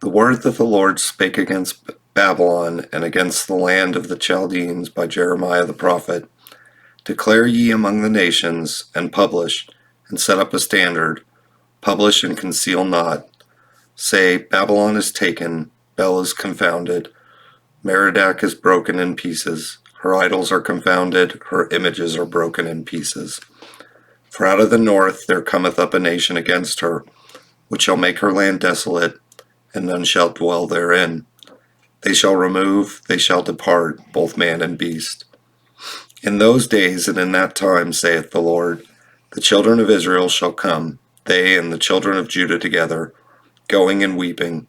The word that the Lord spake against Babylon and against the land of the Chaldeans by Jeremiah the prophet. Declare ye among the nations, and publish, and set up a standard, publish and conceal not. Say, Babylon is taken, Bel is confounded, Merodach is broken in pieces, her idols are confounded, her images are broken in pieces. For out of the north there cometh up a nation against her, which shall make her land desolate, and none shall dwell therein. They shall remove, they shall depart, both man and beast. In those days and in that time, saith the Lord, the children of Israel shall come, they and the children of Judah together, going and weeping.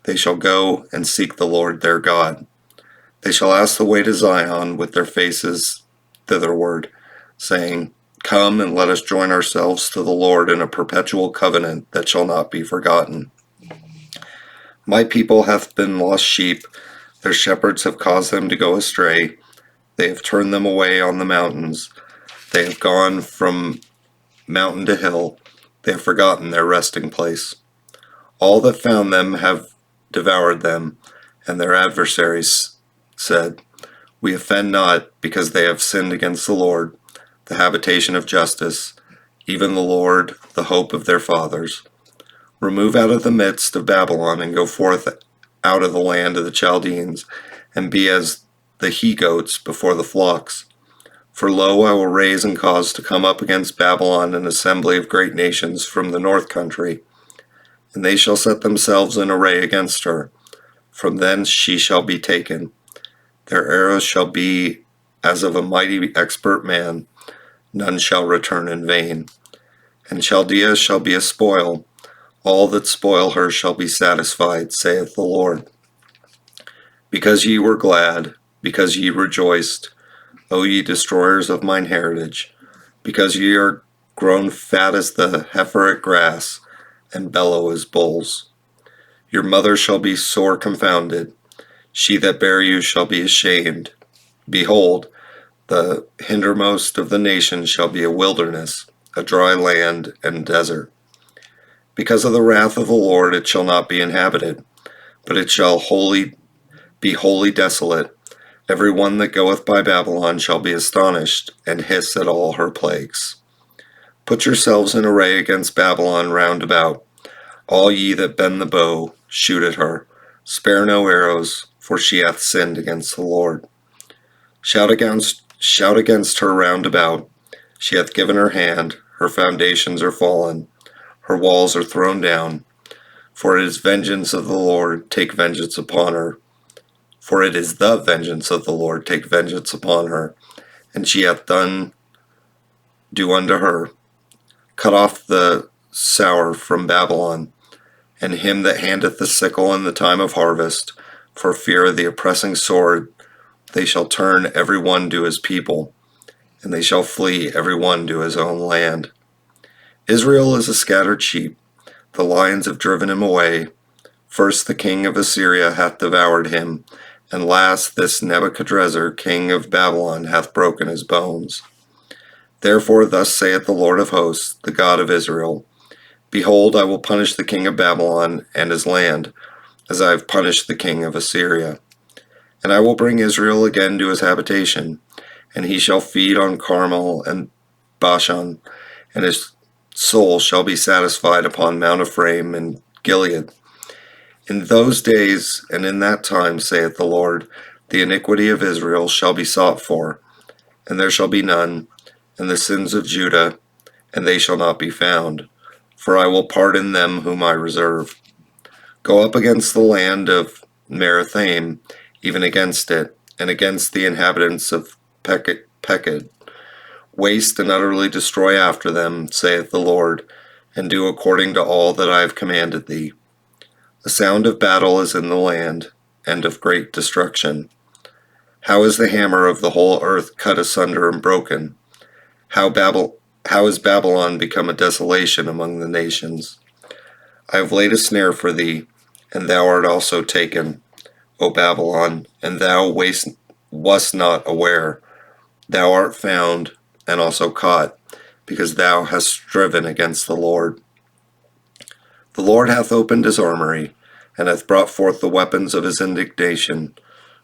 They shall go and seek the Lord their God. They shall ask the way to Zion with their faces thitherward, saying, Come and let us join ourselves to the Lord in a perpetual covenant that shall not be forgotten. My people hath been lost sheep, their shepherds have caused them to go astray. They have turned them away on the mountains. They have gone from mountain to hill. They have forgotten their resting place. All that found them have devoured them, and their adversaries said, We offend not, because they have sinned against the Lord, the habitation of justice, even the Lord, the hope of their fathers. Remove out of the midst of Babylon, and go forth out of the land of the Chaldeans, and be as the he-goats before the flocks. For lo, I will raise and cause to come up against Babylon an assembly of great nations from the north country, and they shall set themselves in array against her. From thence she shall be taken. Their arrows shall be as of a mighty expert man, none shall return in vain. And Chaldea shall be a spoil, all that spoil her shall be satisfied, saith the Lord. Because ye were glad, because ye rejoiced, O ye destroyers of mine heritage, because ye are grown fat as the heifer at grass, and bellow as bulls. Your mother shall be sore confounded, she that bare you shall be ashamed. Behold, the hindermost of the nations shall be a wilderness, a dry land and desert. Because of the wrath of the Lord it shall not be inhabited, but it shall be wholly desolate. Every one that goeth by Babylon shall be astonished, and hiss at all her plagues. Put yourselves in array against Babylon round about. All ye that bend the bow, shoot at her. Spare no arrows, for she hath sinned against the Lord. Shout against her round about. She hath given her hand, her foundations are fallen, her walls are thrown down. For it is vengeance of the Lord, take vengeance upon her. For it is the vengeance of the Lord, take vengeance upon her. And she hath done, do unto her. Cut off the sour from Babylon, and him that handeth the sickle in the time of harvest, for fear of the oppressing sword. They shall turn every one to his people, and they shall flee every one to his own land. Israel is a scattered sheep, the lions have driven him away. First the king of Assyria hath devoured him, and last this Nebuchadrezzar king of Babylon hath broken his bones. Therefore thus saith the Lord of hosts, the God of Israel, Behold, I will punish the king of Babylon and his land, as I have punished the king of Assyria. And I will bring Israel again to his habitation, and he shall feed on Carmel and Bashan, and his soul shall be satisfied upon Mount Ephraim and Gilead. In those days and in that time, saith the Lord, the iniquity of Israel shall be sought for, and there shall be none, and the sins of Judah, and they shall not be found. For I will pardon them whom I reserve. Go up against the land of Merathaim, even against it, and against the inhabitants of Peked. Waste and utterly destroy after them, saith the Lord, and do according to all that I have commanded thee. The sound of battle is in the land, and of great destruction. How is the hammer of the whole earth cut asunder and broken? How is Babylon become a desolation among the nations? I have laid a snare for thee, and thou art also taken, O Babylon, and thou wast not aware. Thou art found, and also caught, because thou hast striven against the Lord. The Lord hath opened his armory, and hath brought forth the weapons of his indignation.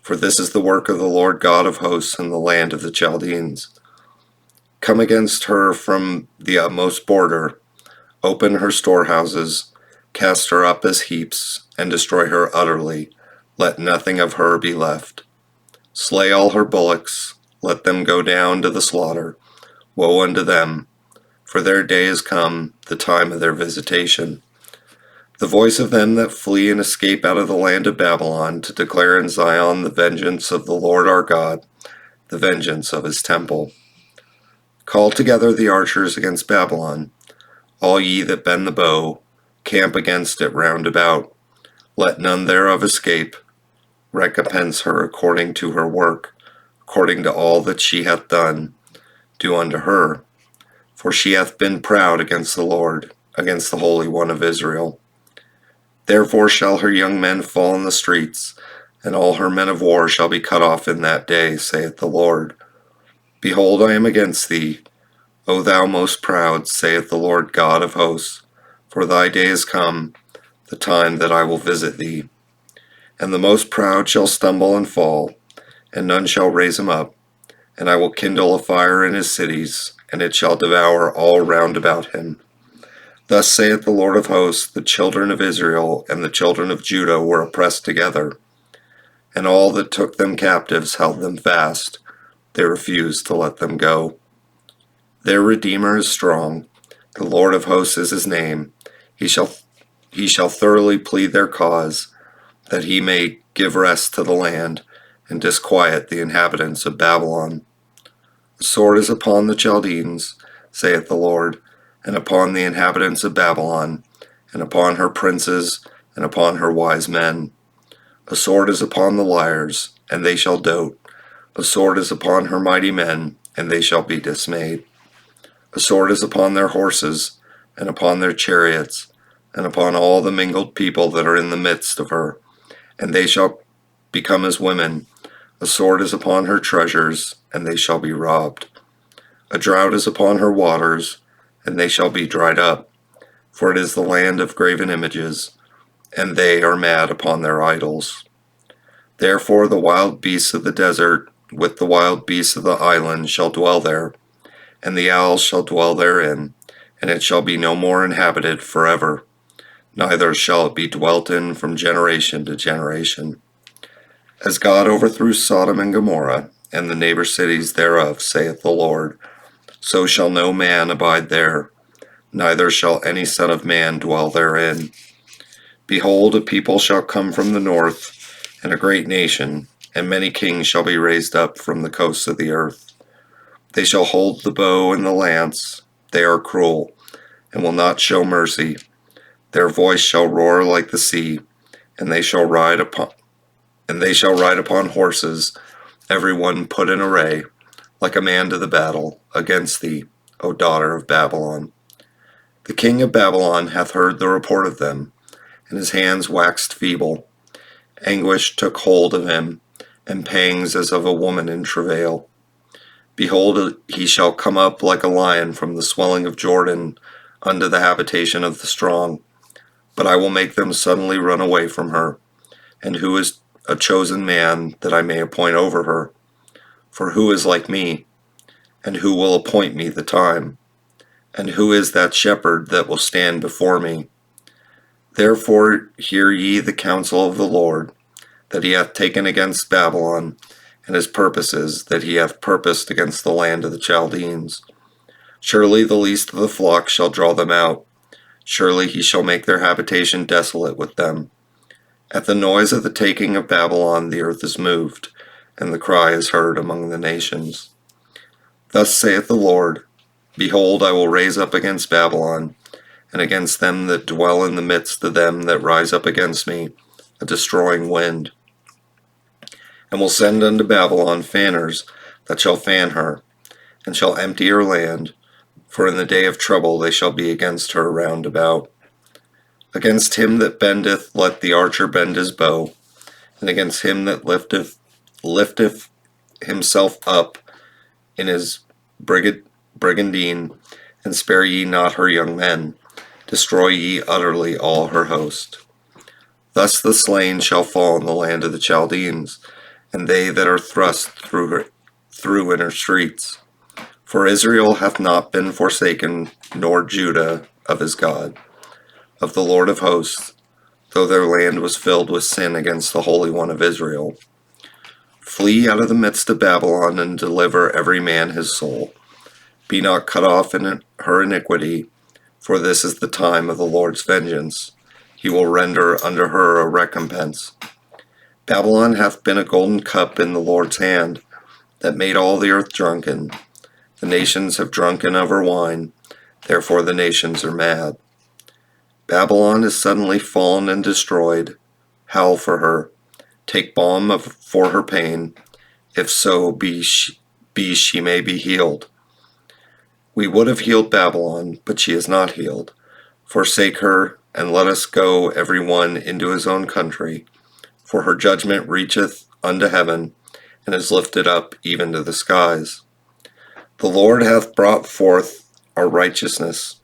For this is the work of the Lord God of hosts in the land of the Chaldeans. Come against her from the utmost border, open her storehouses, cast her up as heaps, and destroy her utterly. Let nothing of her be left. Slay all her bullocks, let them go down to the slaughter. Woe unto them, for their day is come, the time of their visitation. The voice of them that flee and escape out of the land of Babylon, to declare in Zion the vengeance of the Lord our God, the vengeance of his temple. Call together the archers against Babylon, all ye that bend the bow, camp against it round about. Let none thereof escape. Recompense her according to her work, according to all that she hath done. Do unto her, for she hath been proud against the Lord, against the Holy One of Israel. Therefore shall her young men fall in the streets, and all her men of war shall be cut off in that day, saith the Lord. Behold, I am against thee, O thou most proud, saith the Lord God of hosts, for thy day is come, the time that I will visit thee. And the most proud shall stumble and fall, and none shall raise him up. And I will kindle a fire in his cities, and it shall devour all round about him. Thus saith the Lord of hosts, the children of Israel and the children of Judah were oppressed together, and all that took them captives held them fast. They refused to let them go. Their Redeemer is strong. The Lord of hosts is his name. He shall thoroughly plead their cause, that he may give rest to the land, and disquiet the inhabitants of Babylon. The sword is upon the Chaldeans, saith the Lord, and upon the inhabitants of Babylon, and upon her princes, and upon her wise men. A sword is upon the liars, and they shall dote. A sword is upon her mighty men, and they shall be dismayed. A sword is upon their horses, and upon their chariots, and upon all the mingled people that are in the midst of her, and they shall become as women. A sword is upon her treasures, and they shall be robbed. A drought is upon her waters, and they shall be dried up. For it is the land of graven images, and they are mad upon their idols. Therefore the wild beasts of the desert with the wild beasts of the island shall dwell there, and the owls shall dwell therein, and it shall be no more inhabited forever, neither shall it be dwelt in from generation to generation. As God overthrew Sodom and Gomorrah, and the neighbor cities thereof, saith the Lord, so shall no man abide there, neither shall any son of man dwell therein. Behold, a people shall come from the north, and a great nation, and many kings shall be raised up from the coasts of the earth. They shall hold the bow and the lance. They are cruel, and will not show mercy. Their voice shall roar like the sea, and they shall ride upon horses, every one put in array, like a man to the battle, against thee, O daughter of Babylon. The king of Babylon hath heard the report of them, and his hands waxed feeble. Anguish took hold of him, and pangs as of a woman in travail. Behold, he shall come up like a lion from the swelling of Jordan unto the habitation of the strong. But I will make them suddenly run away from her. And who is a chosen man that I may appoint over her? For who is like me? And who will appoint me the time? And who is that shepherd that will stand before me? Therefore hear ye the counsel of the Lord, that he hath taken against Babylon, and his purposes that he hath purposed against the land of the Chaldeans. Surely the least of the flock shall draw them out. Surely he shall make their habitation desolate with them. At the noise of the taking of Babylon the earth is moved, and the cry is heard among the nations. Thus saith the Lord, Behold, I will raise up against Babylon, and against them that dwell in the midst of them that rise up against me, a destroying wind. And will send unto Babylon fanners that shall fan her, and shall empty her land, for in the day of trouble they shall be against her round about. Against him that bendeth let the archer bend his bow, and against him that lifteth himself up in his brigandine, and spare ye not her young men, destroy ye utterly all her host. Thus the slain shall fall in the land of the Chaldeans, and they that are thrust through inner streets. For Israel hath not been forsaken, nor Judah of his God, of the Lord of hosts, though their land was filled with sin against the Holy One of Israel. Flee out of the midst of Babylon, and deliver every man his soul. Be not cut off in her iniquity, for this is the time of the Lord's vengeance. He will render unto her a recompense. Babylon hath been a golden cup in the Lord's hand, that made all the earth drunken. The nations have drunken of her wine, therefore the nations are mad. Babylon is suddenly fallen and destroyed. Howl for her. Take balm for her pain, if so be she may be healed. We would have healed Babylon, but she is not healed. Forsake her, and let us go every one into his own country. For her judgment reacheth unto heaven, and is lifted up even to the skies. The Lord hath brought forth our righteousness.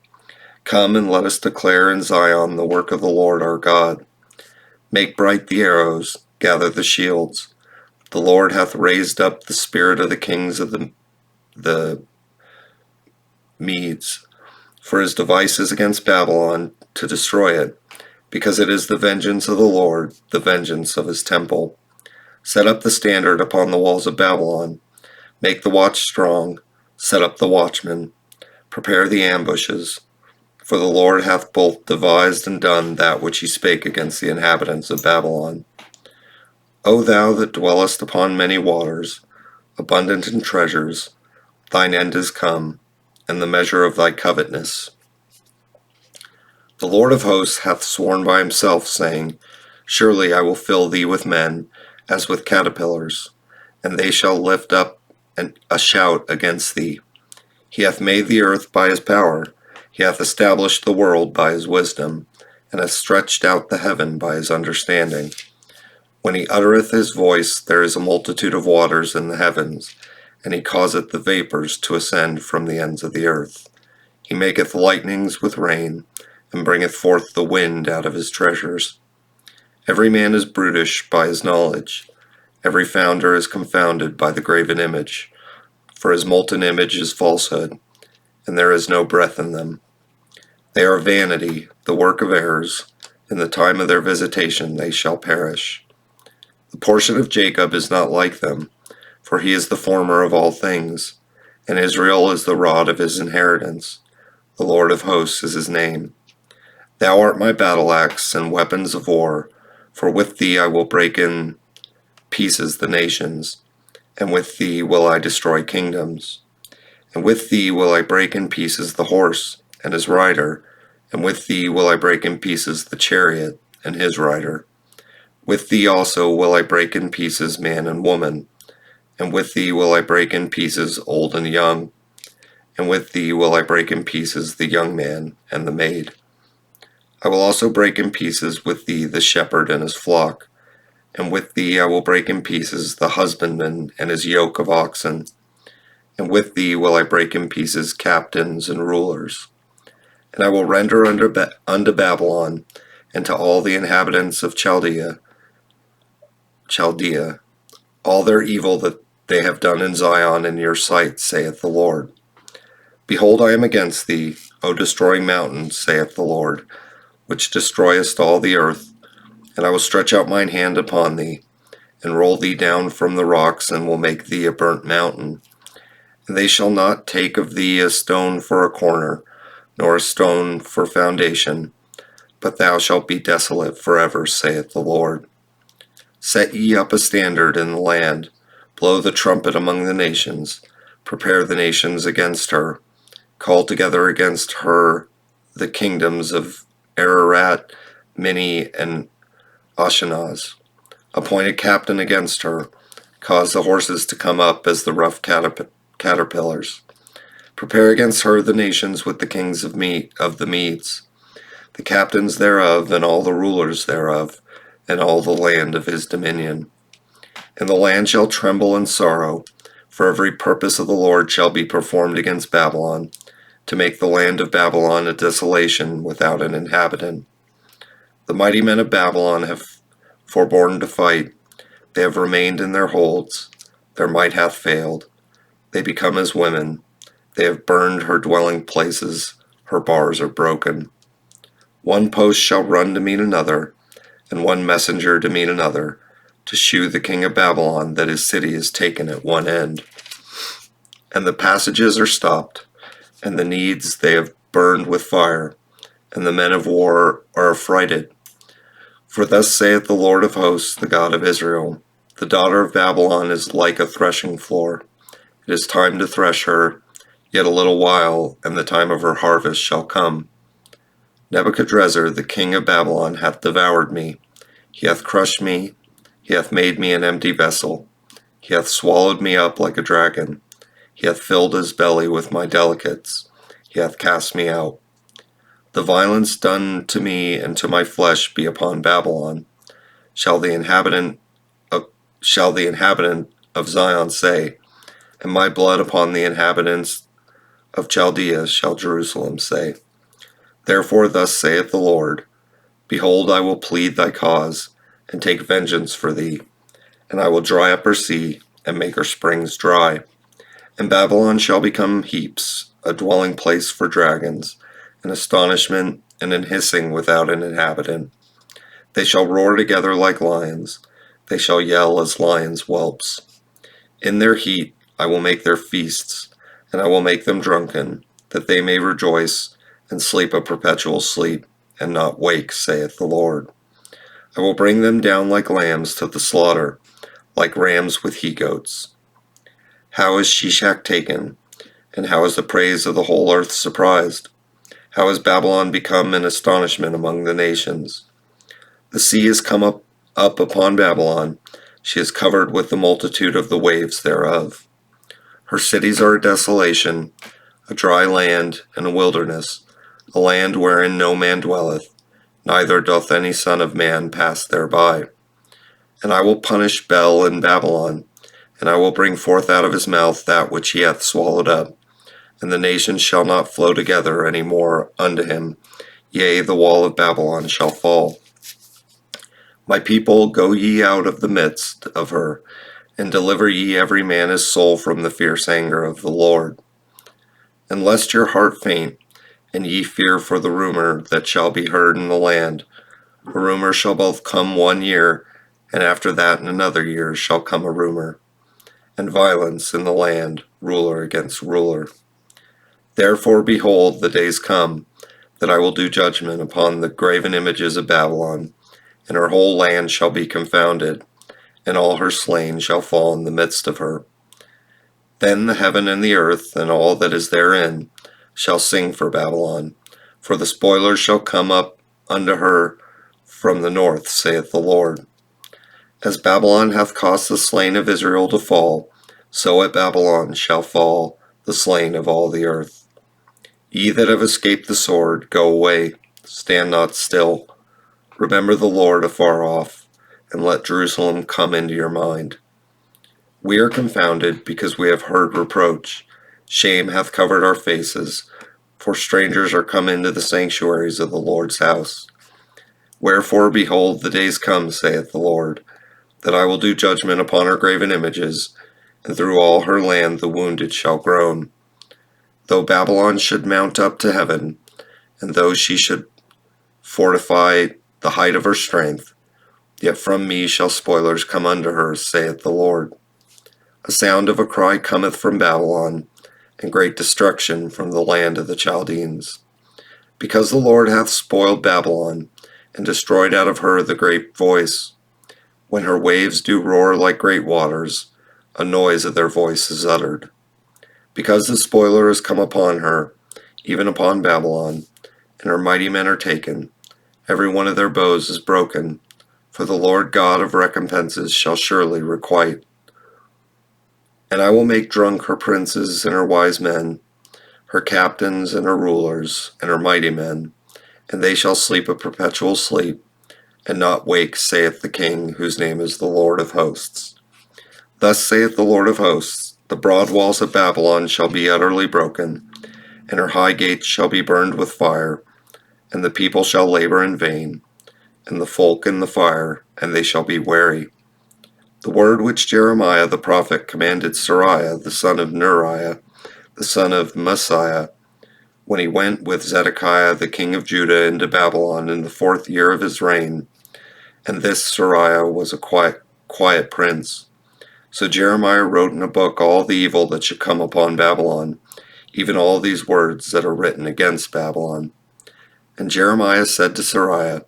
Come and let us declare in Zion the work of the Lord our God. Make bright the arrows, gather the shields. The Lord hath raised up the spirit of the kings of the Medes, for his devices against Babylon, to destroy it, because it is the vengeance of the Lord, the vengeance of his temple. Set up the standard upon the walls of Babylon. Make the watch strong. Set up the watchmen. Prepare the ambushes. For the Lord hath both devised and done that which he spake against the inhabitants of Babylon. O thou that dwellest upon many waters, abundant in treasures, thine end is come, and the measure of thy covetousness. The Lord of hosts hath sworn by himself, saying, Surely I will fill thee with men, as with caterpillars, and they shall lift up a shout against thee. He hath made the earth by his power, he hath established the world by his wisdom, and hath stretched out the heaven by his understanding. When he uttereth his voice, there is a multitude of waters in the heavens, and he causeth the vapors to ascend from the ends of the earth. He maketh lightnings with rain, and bringeth forth the wind out of his treasures. Every man is brutish by his knowledge. Every founder is confounded by the graven image. For his molten image is falsehood, and there is no breath in them. They are vanity, the work of errors. In the time of their visitation they shall perish. The portion of Jacob is not like them, for he is the former of all things, and Israel is the rod of his inheritance. The Lord of hosts is his name. Thou art my battle axe and weapons of war, for with thee I will break in pieces the nations, and with thee will I destroy kingdoms. And with thee will I break in pieces the horse and his rider, and with thee will I break in pieces the chariot and his rider. With thee also will I break in pieces man and woman, and with thee will I break in pieces old and young, and with thee will I break in pieces the young man and the maid. I will also break in pieces with thee the shepherd and his flock, and with thee I will break in pieces the husbandman and his yoke of oxen, and with thee will I break in pieces captains and rulers. And I will render unto Babylon and to all the inhabitants of Chaldea, all their evil that they have done in Zion in your sight, saith the Lord. Behold, I am against thee, O destroying mountain, saith the Lord, which destroyest all the earth, and I will stretch out mine hand upon thee, and roll thee down from the rocks, and will make thee a burnt mountain. And they shall not take of thee a stone for a corner, nor a stone for foundation, but thou shalt be desolate forever, saith the Lord. Set ye up a standard in the land, blow the trumpet among the nations, prepare the nations against her, call together against her the kingdoms of Ararat, Minni, and Ashenaz. Appoint a captain against her, cause the horses to come up as the rough caterpillars. Prepare against her the nations with the kings of the Medes, the captains thereof, and all the rulers thereof, and all the land of his dominion. And the land shall tremble in sorrow, for every purpose of the Lord shall be performed against Babylon, to make the land of Babylon a desolation without an inhabitant. The mighty men of Babylon have forborne to fight. They have remained in their holds. Their might hath failed. They become as women. They have burned her dwelling places. Her bars are broken. One post shall run to meet another, and one messenger to meet another, to shew the king of Babylon that his city is taken at one end. And the passages are stopped, and the needs they have burned with fire, and the men of war are affrighted. For thus saith the Lord of hosts, the God of Israel, the daughter of Babylon is like a threshing floor. It is time to thresh her, yet a little while, and the time of her harvest shall come. Nebuchadrezzar, the king of Babylon, hath devoured me. He hath crushed me. He hath made me an empty vessel. He hath swallowed me up like a dragon. He hath filled his belly with my delicates. He hath cast me out. The violence done to me and to my flesh be upon Babylon. Shall the inhabitant of Zion say, and my blood upon the inhabitants of Chaldea shall Jerusalem say. Therefore thus saith the Lord, Behold, I will plead thy cause, and take vengeance for thee, and I will dry up her sea, and make her springs dry. And Babylon shall become heaps, a dwelling place for dragons, an astonishment and an hissing without an inhabitant. They shall roar together like lions, they shall yell as lions' whelps. In their heat I will make their feasts, and I will make them drunken, that they may rejoice, and sleep a perpetual sleep, and not wake, saith the Lord. I will bring them down like lambs to the slaughter, like rams with he-goats. How is Shishak taken, and how is the praise of the whole earth surprised? How has Babylon become an astonishment among the nations? The sea is come up upon Babylon, she is covered with the multitude of the waves thereof. Her cities are a desolation, a dry land and a wilderness, a land wherein no man dwelleth, neither doth any son of man pass thereby. And I will punish Bel in Babylon, and I will bring forth out of his mouth that which he hath swallowed up, and the nations shall not flow together any more unto him. Yea, the wall of Babylon shall fall. My people, go ye out of the midst of her, and deliver ye every man his soul from the fierce anger of the Lord. And lest your heart faint, and ye fear for the rumor that shall be heard in the land, a rumor shall both come 1 year, and after that in another year shall come a rumor, and violence in the land, ruler against ruler. Therefore, behold, the days come, that I will do judgment upon the graven images of Babylon, and her whole land shall be confounded, and all her slain shall fall in the midst of her. Then the heaven and the earth, and all that is therein, shall sing for Babylon, for the spoilers shall come up unto her from the north, saith the Lord. As Babylon hath caused the slain of Israel to fall, so at Babylon shall fall the slain of all the earth. Ye that have escaped the sword, go away, stand not still. Remember the Lord afar off, and let Jerusalem come into your mind. We are confounded, because we have heard reproach. Shame hath covered our faces, for strangers are come into the sanctuaries of the Lord's house. Wherefore, behold, the days come, saith the Lord, that I will do judgment upon her graven images, and through all her land the wounded shall groan. Though Babylon should mount up to heaven, and though she should fortify the height of her strength, yet from me shall spoilers come unto her, saith the Lord. A sound of a cry cometh from Babylon, and great destruction from the land of the Chaldeans. Because the Lord hath spoiled Babylon, and destroyed out of her the great voice. When her waves do roar like great waters, a noise of their voice is uttered. Because the spoiler is come upon her, even upon Babylon, and her mighty men are taken, every one of their bows is broken, for the Lord God of recompenses shall surely requite. And I will make drunk her princes and her wise men, her captains and her rulers, and her mighty men, and they shall sleep a perpetual sleep, and not wake, saith the King, whose name is the Lord of hosts. Thus saith the Lord of hosts, the broad walls of Babylon shall be utterly broken, and her high gates shall be burned with fire, and the people shall labor in vain, and the folk in the fire, and they shall be wary. The word which Jeremiah the prophet commanded Seraiah the son of Neriah, the son of Maaseiah, when he went with Zedekiah the king of Judah into Babylon in the 4th year of his reign, and this Seraiah was a quiet prince. So Jeremiah wrote in a book all the evil that should come upon Babylon, even all these words that are written against Babylon. And Jeremiah said to Seraiah,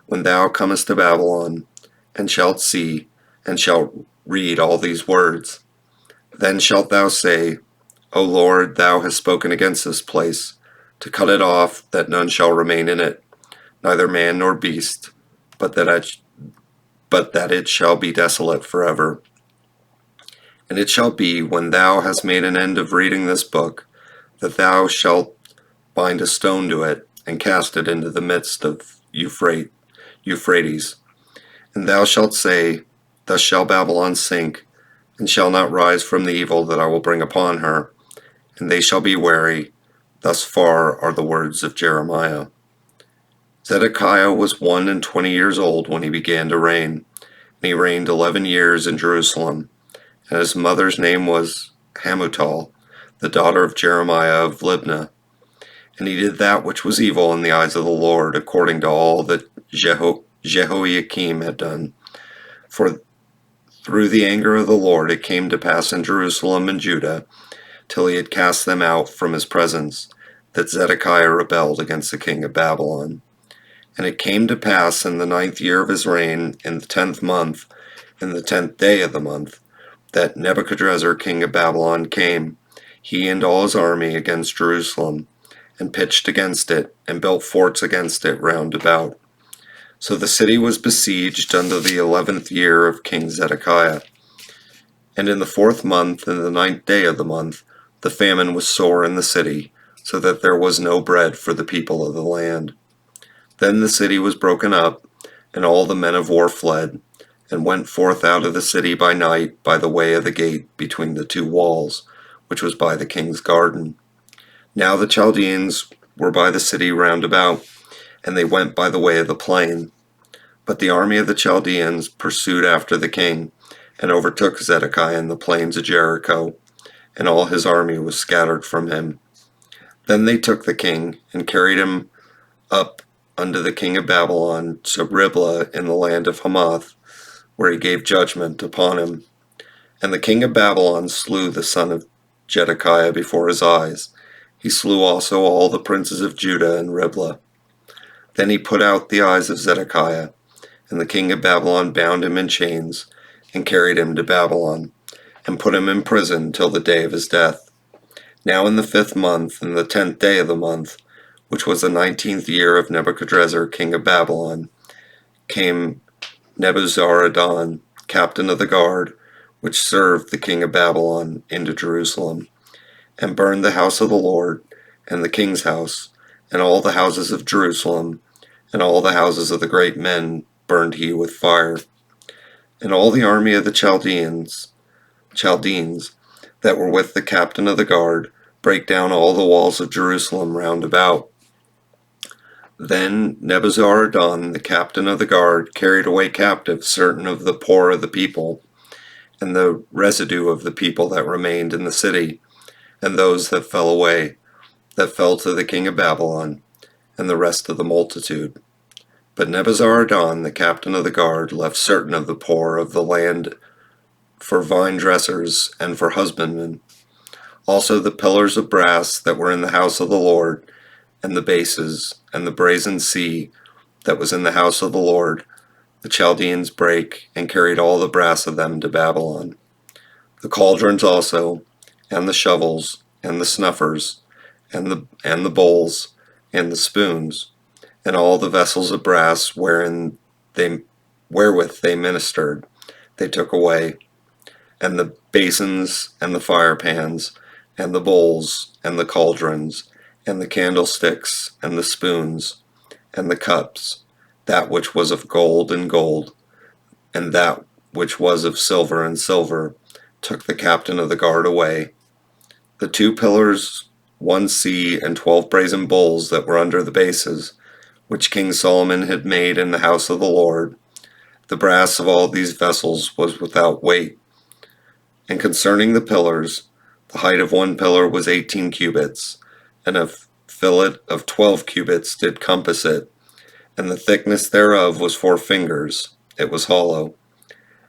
When thou comest to Babylon, and shalt see, and shalt read all these words, then shalt thou say, O Lord, thou hast spoken against this place, to cut it off, that none shall remain in it, neither man nor beast, but that it shall be desolate forever. And it shall be, when thou hast made an end of reading this book, that thou shalt bind a stone to it, and cast it into the midst of Euphrates. And thou shalt say, Thus shall Babylon sink, and shall not rise from the evil that I will bring upon her, and they shall be wary. Thus far are the words of Jeremiah. Zedekiah was 21 years old when he began to reign, and he reigned 11 years in Jerusalem, and his mother's name was Hamutal, the daughter of Jeremiah of Libnah. And he did that which was evil in the eyes of the Lord, according to all that Jehoiakim had done. For through the anger of the Lord it came to pass in Jerusalem and Judah, till he had cast them out from his presence, that Zedekiah rebelled against the king of Babylon. And it came to pass in the 9th year of his reign, in the 10th month, in the 10th day of the month, that Nebuchadrezzar king of Babylon came, he and all his army, against Jerusalem, and pitched against it, and built forts against it round about. So the city was besieged unto the 11th year of King Zedekiah. And in the 4th month, in the 9th day of the month, the famine was sore in the city, so that there was no bread for the people of the land. Then the city was broken up, and all the men of war fled, and went forth out of the city by night by the way of the gate between the 2 walls, which was by the king's garden. Now the Chaldeans were by the city round about, and they went by the way of the plain. But the army of the Chaldeans pursued after the king, and overtook Zedekiah in the plains of Jericho, and all his army was scattered from him. Then they took the king, and carried him up unto the king of Babylon to Riblah in the land of Hamath, where he gave judgment upon him. And the king of Babylon slew the son of Zedekiah before his eyes. He slew also all the princes of Judah in Riblah. Then he put out the eyes of Zedekiah, and the king of Babylon bound him in chains, and carried him to Babylon, and put him in prison till the day of his death. Now in the 5th month, in the 10th day of the month, which was the 19th year of Nebuchadrezzar king of Babylon, came Nebuzaradan, captain of the guard, which served the king of Babylon, into Jerusalem, and burned the house of the Lord, and the king's house, and all the houses of Jerusalem, and all the houses of the great men burned he with fire. And all the army of the Chaldeans that were with the captain of the guard brake down all the walls of Jerusalem round about. Then Nebuzaradan, the captain of the guard, carried away captive certain of the poor of the people, and the residue of the people that remained in the city, and those that fell away, that fell to the king of Babylon, and the rest of the multitude. But Nebuzaradan, the captain of the guard, left certain of the poor of the land for vine dressers and for husbandmen. Also the pillars of brass that were in the house of the Lord, and the bases, and the brazen sea that was in the house of the Lord, the Chaldeans brake, and carried all the brass of them to Babylon. The cauldrons also, and the shovels, and the snuffers, and the bowls, and the spoons, and all the vessels of brass wherewith they ministered, they took away, and the basins, and the firepans, and the bowls, and the cauldrons, and the candlesticks, and the spoons, and the cups, that which was of gold and gold, and that which was of silver and silver, took the captain of the guard away. The 2 pillars, 1 sea, and 12 brazen bowls that were under the bases, which King Solomon had made in the house of the Lord. The brass of all these vessels was without weight. And concerning the pillars, the height of one pillar was 18 cubits, and a fillet of 12 cubits did compass it, and the thickness thereof was 4 fingers. It was hollow.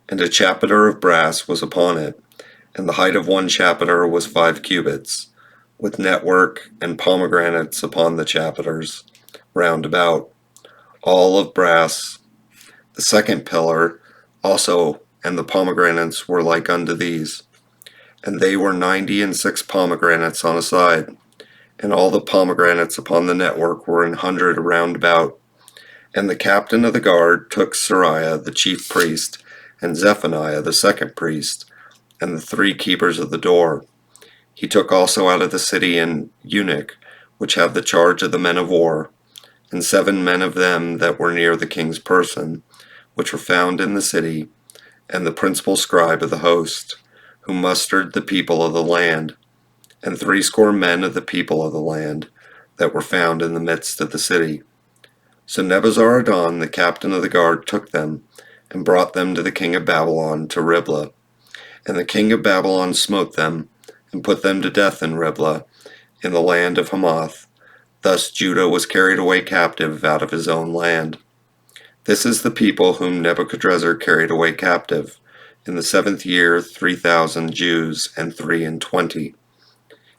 And a chapiter of brass was upon it, and the height of one chapiter was 5 cubits, with network and pomegranates upon the chapiters round about, all of brass. The second pillar also and the pomegranates were like unto these, and they were 96 pomegranates on a side, and all the pomegranates upon the network were 100 round about. And the captain of the guard took Seraiah the chief priest, and Zephaniah the second priest, and the 3 keepers of the door. He took also out of the city an eunuch, which had the charge of the men of war, and 7 men of them that were near the king's person, which were found in the city, and the principal scribe of the host, who mustered the people of the land, and 60 men of the people of the land, that were found in the midst of the city. So Nebuzaradan the captain of the guard took them, and brought them to the king of Babylon to Riblah. And the king of Babylon smote them, and put them to death in Riblah, in the land of Hamath. Thus Judah was carried away captive out of his own land. This is the people whom Nebuchadrezzar carried away captive. In the 7th year 3,000 Jews and 23.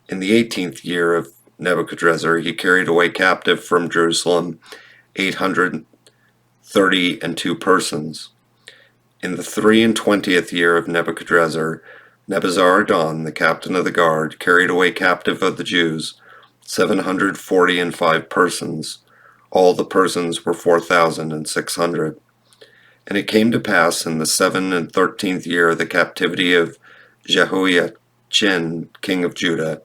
In the 18th year of Nebuchadrezzar he carried away captive from Jerusalem 832 persons. In the 23 year of Nebuchadrezzar, Nebuzaradan the captain of the guard carried away captive of the Jews 745 persons. All the persons were 4,600. And it came to pass in the 13th year of the captivity of Jehoiachin king of Judah,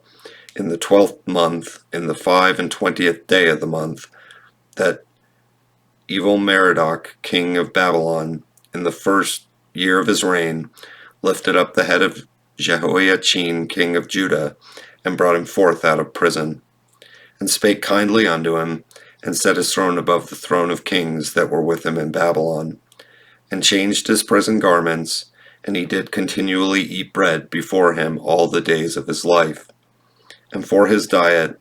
in the 12th month, in the 25th day of the month, that Evil-Merodach king of Babylon, in the 1st year of his reign, lifted up the head of Jehoiachin king of Judah, and brought him forth out of prison, and spake kindly unto him, and set his throne above the throne of kings that were with him in Babylon, and changed his prison garments, and he did continually eat bread before him all the days of his life. And for his diet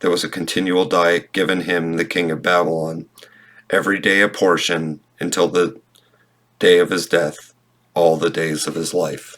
there was a continual diet given him the king of Babylon, every day a portion, until the day of his death, all the days of his life.